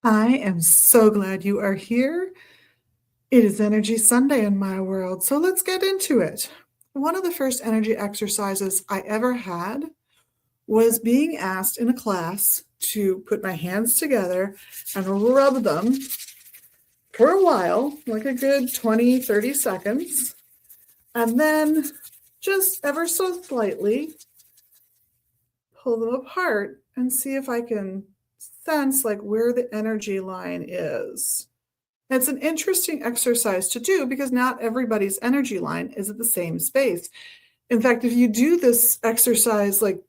I am so glad you are here. It is Energy Sunday in my world, so let's get into it. One of the first energy exercises I ever had was being asked in a class to put my hands together and rub them for a while, like a good 20, 30 seconds, and then just ever so slightly pull them apart and see if I can sense like where the energy line is. It's an interesting exercise to do because not everybody's energy line is at the same space. In fact, if you do this exercise like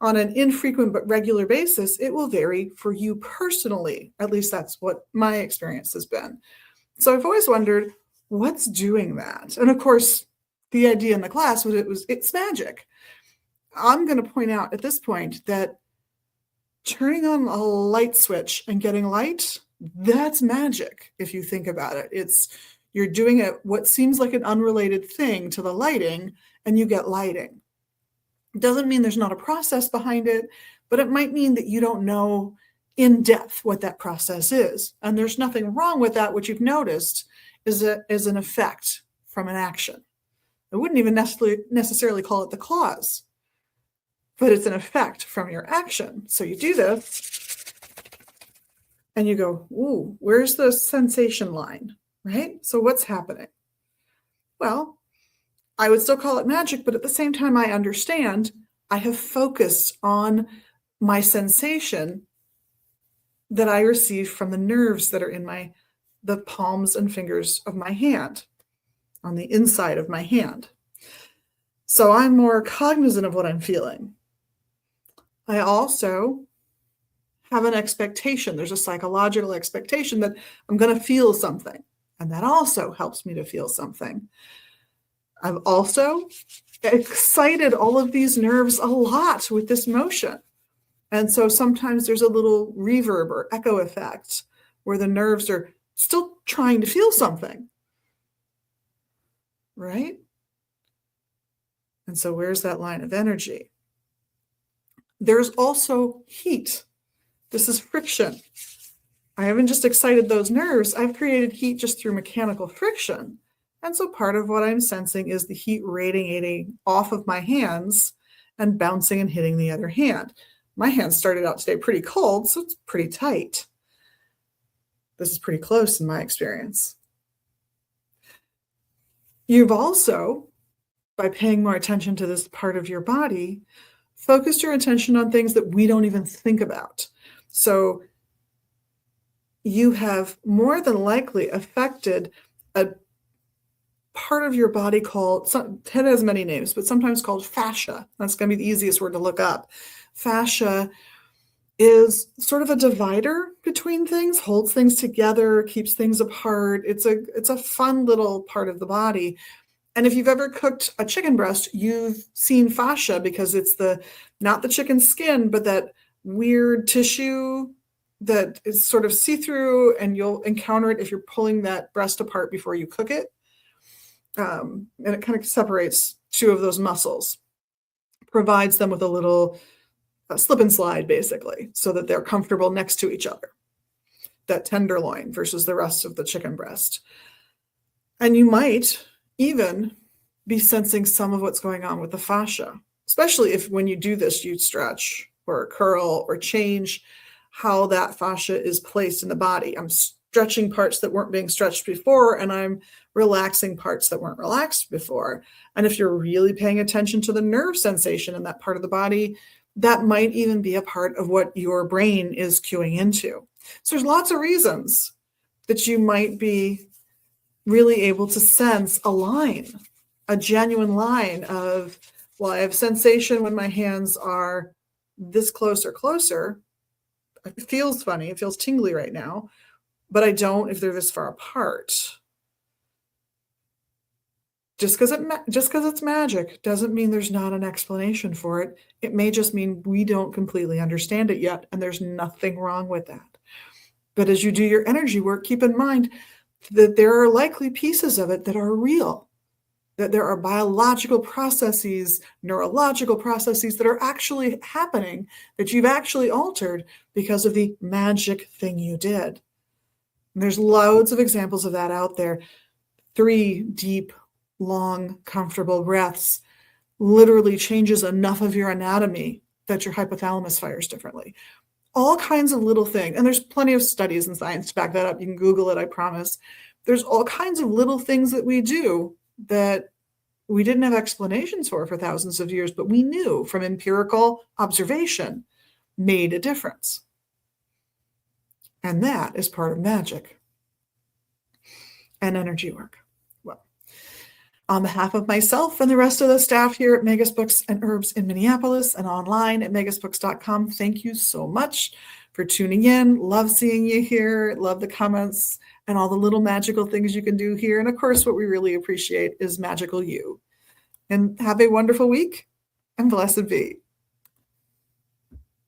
on an infrequent but regular basis, it will vary for you personally. At least that's what my experience has been. So I've always wondered what's doing that. And of course, the idea in the class was it's magic. I'm going to point out at this point that turning on a light switch and getting light, that's magic if you think about it. You're doing what seems like an unrelated thing to the lighting, and you get lighting. It doesn't mean there's not a process behind it, but it might mean that you don't know in depth what that process is. And there's nothing wrong with that. What you've noticed is an effect from an action. I wouldn't even necessarily call it the cause, but it's an effect from your action. So you do this and you go, ooh, where's the sensation line, right? So what's happening? Well, I would still call it magic, but at the same time, I understand I have focused on my sensation that I receive from the nerves that are in the palms and fingers of my hand, on the inside of my hand. So I'm more cognizant of what I'm feeling. I also have an expectation. There's a psychological expectation that I'm going to feel something, and that also helps me to feel something. I've also excited all of these nerves a lot with this motion. And so sometimes there's a little reverb or echo effect where the nerves are still trying to feel something, right? And so where's that line of energy? There's also heat. This is friction. I haven't just excited those nerves, I've created heat just through mechanical friction. And so part of what I'm sensing is the heat radiating off of my hands and bouncing and hitting the other hand. My hand started out today pretty cold, so it's pretty tight. This is pretty close in my experience. You've also, by paying more attention to this part of your body, focused your attention on things that we don't even think about. So you have more than likely affected a part of your body called, it has many names, but sometimes called fascia. That's going to be the easiest word to look up. Fascia is sort of a divider between things, holds things together, keeps things apart. It's a fun little part of the body. And if you've ever cooked a chicken breast, you've seen fascia because it's not the chicken skin, but that weird tissue that is sort of see-through, and you'll encounter it if you're pulling that breast apart before you cook it. And it kind of separates two of those muscles, provides them with a little slip and slide, basically, so that they're comfortable next to each other, that tenderloin versus the rest of the chicken breast. And you might even be sensing some of what's going on with the fascia, especially if when you do this, you stretch or curl or change how that fascia is placed in the body. I'm stretching parts that weren't being stretched before, and I'm relaxing parts that weren't relaxed before. And if you're really paying attention to the nerve sensation in that part of the body, that might even be a part of what your brain is cueing into. So there's lots of reasons that you might be really able to sense a line, a genuine line of, well, I have sensation when my hands are this close or closer. It feels funny, it feels tingly right now, but I don't if they're this far apart. Just because it's magic doesn't mean there's not an explanation for it. It may just mean we don't completely understand it yet, and there's nothing wrong with that. But as you do your energy work, keep in mind that there are likely pieces of it that are real. that there are biological processes, neurological processes that are actually happening that you've actually altered because of the magic thing you did. And there's loads of examples of that out there. 3 deep, long, comfortable breaths literally changes enough of your anatomy that your hypothalamus fires differently. All kinds of little things. And there's plenty of studies in science to back that up. You can Google it, I promise. There's all kinds of little things that we do that we didn't have explanations for thousands of years, but we knew from empirical observation made a difference. And that is part of magic and energy work. Well, on behalf of myself and the rest of the staff here at Magus Books and Herbs in Minneapolis and online at magusbooks.com, thank you so much for tuning in. Love seeing you here. Love the comments and all the little magical things you can do here. And of course, what we really appreciate is magical you. And have a wonderful week and blessed be.